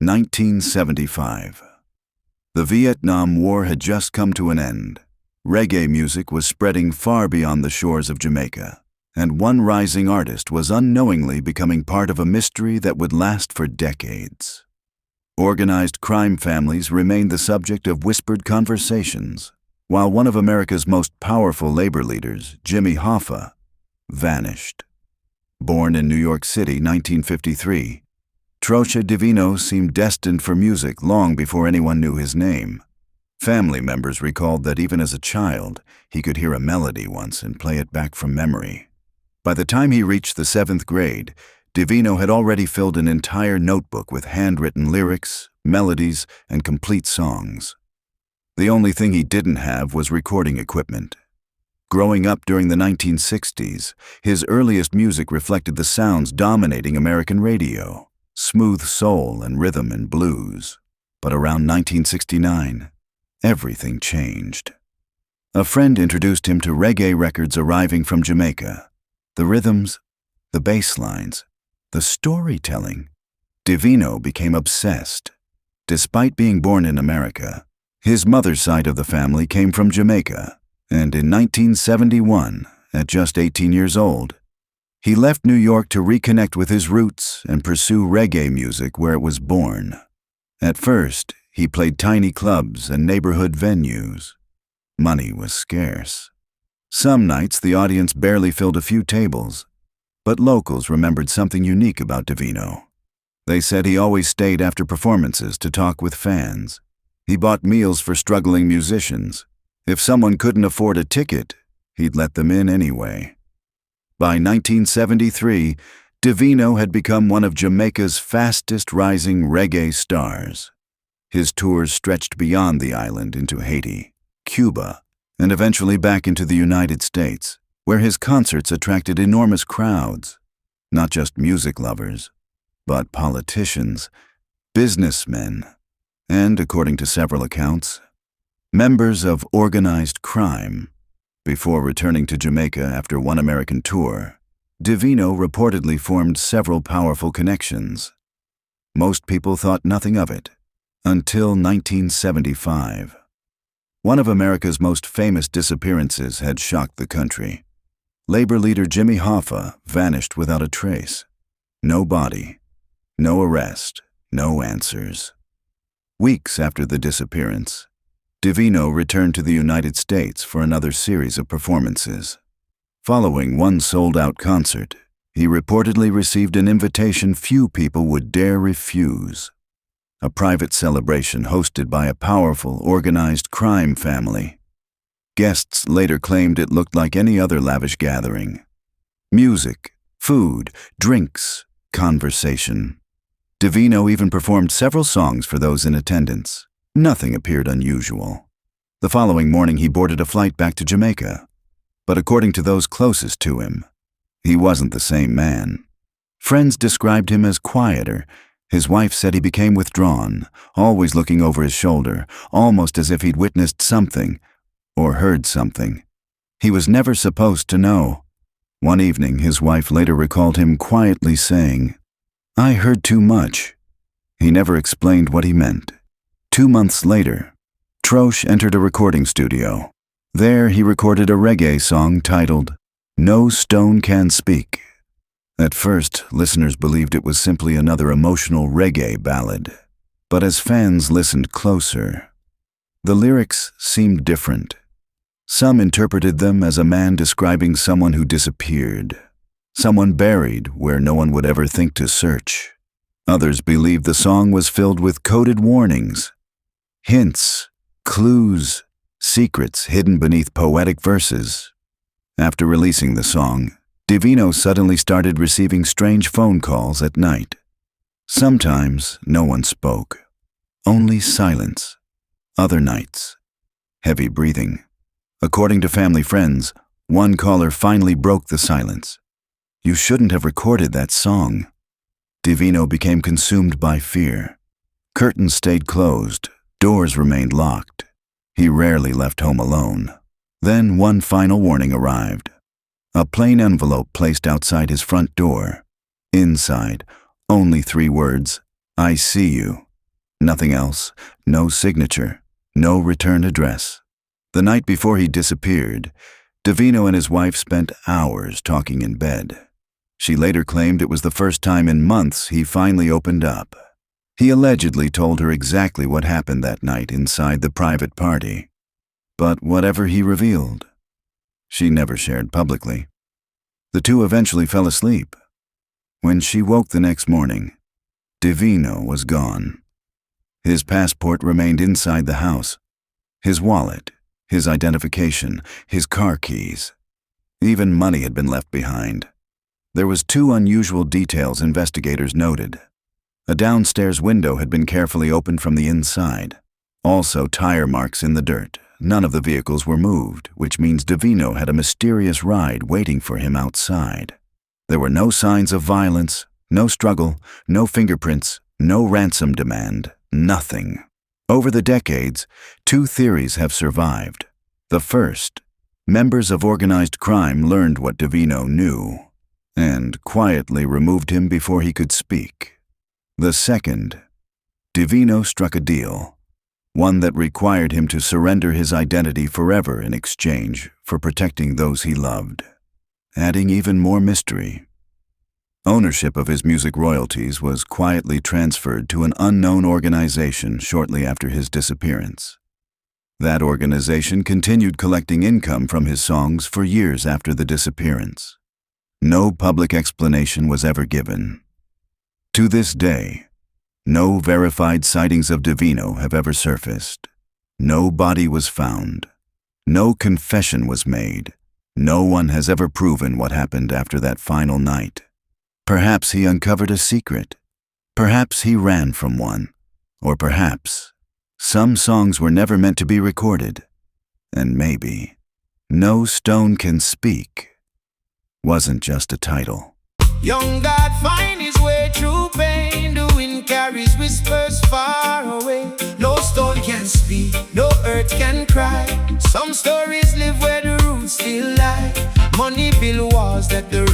1975. The Vietnam War had just come to an end. Reggae music was spreading far beyond the shores of Jamaica, and one rising artist was unknowingly becoming part of a mystery that would last for decades. Organized crime families remained the subject of whispered conversations, while one of America's most powerful labor leaders, Jimmy Hoffa, vanished. Born in New York City, 1953, Troche Divino seemed destined for music long before anyone knew his name. Family members recalled that even as a child, he could hear a melody once and play it back from memory. By the time he reached the 7th grade, Divino had already filled an entire notebook with handwritten lyrics, melodies, and complete songs. The only thing he didn't have was recording equipment. Growing up during the 1960s, his earliest music reflected the sounds dominating American radio: smooth soul and rhythm and blues. But around 1969, everything changed. A friend introduced him to reggae records arriving from Jamaica. The rhythms, the bass lines, the storytelling. Divino became obsessed. Despite being born in America, his mother's side of the family came from Jamaica, and in 1971, at just 18 years old, he left New York to reconnect with his roots and pursue reggae music where it was born. At first, he played tiny clubs and neighborhood venues. Money was scarce. Some nights the audience barely filled a few tables, but locals remembered something unique about Divino. They said he always stayed after performances to talk with fans. He bought meals for struggling musicians. If someone couldn't afford a ticket, he'd let them in anyway. By 1973, Divino had become one of Jamaica's fastest rising reggae stars. His tours stretched beyond the island into Haiti, Cuba, and eventually back into the United States, where his concerts attracted enormous crowds, not just music lovers, but politicians, businessmen, and, according to several accounts, members of organized crime. Before returning to Jamaica after one American tour, Divino reportedly formed several powerful connections. Most people thought nothing of it, until 1975. One of America's most famous disappearances had shocked the country. Labor leader Jimmy Hoffa vanished without a trace. No body, no arrest, no answers. Weeks after the disappearance, Divino returned to the United States for another series of performances. Following one sold-out concert, he reportedly received an invitation few people would dare refuse. A private celebration hosted by a powerful, organized crime family. Guests later claimed it looked like any other lavish gathering. Music, food, drinks, conversation. Divino even performed several songs for those in attendance. Nothing appeared unusual. The following morning he boarded a flight back to Jamaica. But according to those closest to him, he wasn't the same man. Friends described him as quieter. His wife said he became withdrawn, always looking over his shoulder, almost as if he'd witnessed something or heard something. He was never supposed to know. One evening, his wife later recalled him quietly saying, "I heard too much." He never explained what he meant. 2 months later, Troche entered a recording studio. There he recorded a reggae song titled, "No Stone Can Speak." At first, listeners believed it was simply another emotional reggae ballad. But as fans listened closer, the lyrics seemed different. Some interpreted them as a man describing someone who disappeared, someone buried where no one would ever think to search. Others believed the song was filled with coded warnings, hints, clues, secrets hidden beneath poetic verses. After releasing the song, Divino suddenly started receiving strange phone calls at night. Sometimes no one spoke, only silence. Other nights, heavy breathing. According to family friends, one caller finally broke the silence. "You shouldn't have recorded that song." Divino became consumed by fear. Curtains stayed closed, doors remained locked. He rarely left home alone. Then one final warning arrived. A plain envelope placed outside his front door. Inside, only 3 words, "I see you." Nothing else, no signature, no return address. The night before he disappeared, Divino and his wife spent hours talking in bed. She later claimed it was the first time in months he finally opened up. He allegedly told her exactly what happened that night inside the private party. But whatever he revealed, she never shared publicly. The two eventually fell asleep. When she woke the next morning, Divino was gone. His passport remained inside the house. His wallet, his identification, his car keys. Even money had been left behind. There was two unusual details investigators noted. A downstairs window had been carefully opened from the inside. Also, tire marks in the dirt. None of the vehicles were moved, which means Divino had a mysterious ride waiting for him outside. There were no signs of violence, no struggle, no fingerprints, no ransom demand, nothing. Over the decades, two theories have survived. The first, members of organized crime learned what Divino knew and quietly removed him before he could speak. The second, Divino struck a deal, one that required him to surrender his identity forever in exchange for protecting those he loved, adding even more mystery. Ownership of his music royalties was quietly transferred to an unknown organization shortly after his disappearance. That organization continued collecting income from his songs for years after the disappearance. No public explanation was ever given. To this day, no verified sightings of Divino have ever surfaced. No body was found. No confession was made. No one has ever proven what happened after that final night. Perhaps he uncovered a secret. Perhaps he ran from one. Or perhaps some songs were never meant to be recorded. And maybe No Stone Can Speak wasn't just a title. Young God find his way through pain. The wind carries whispers far away. No stone can speak, no earth can cry. Some stories live where the roots still lie. Money build walls that the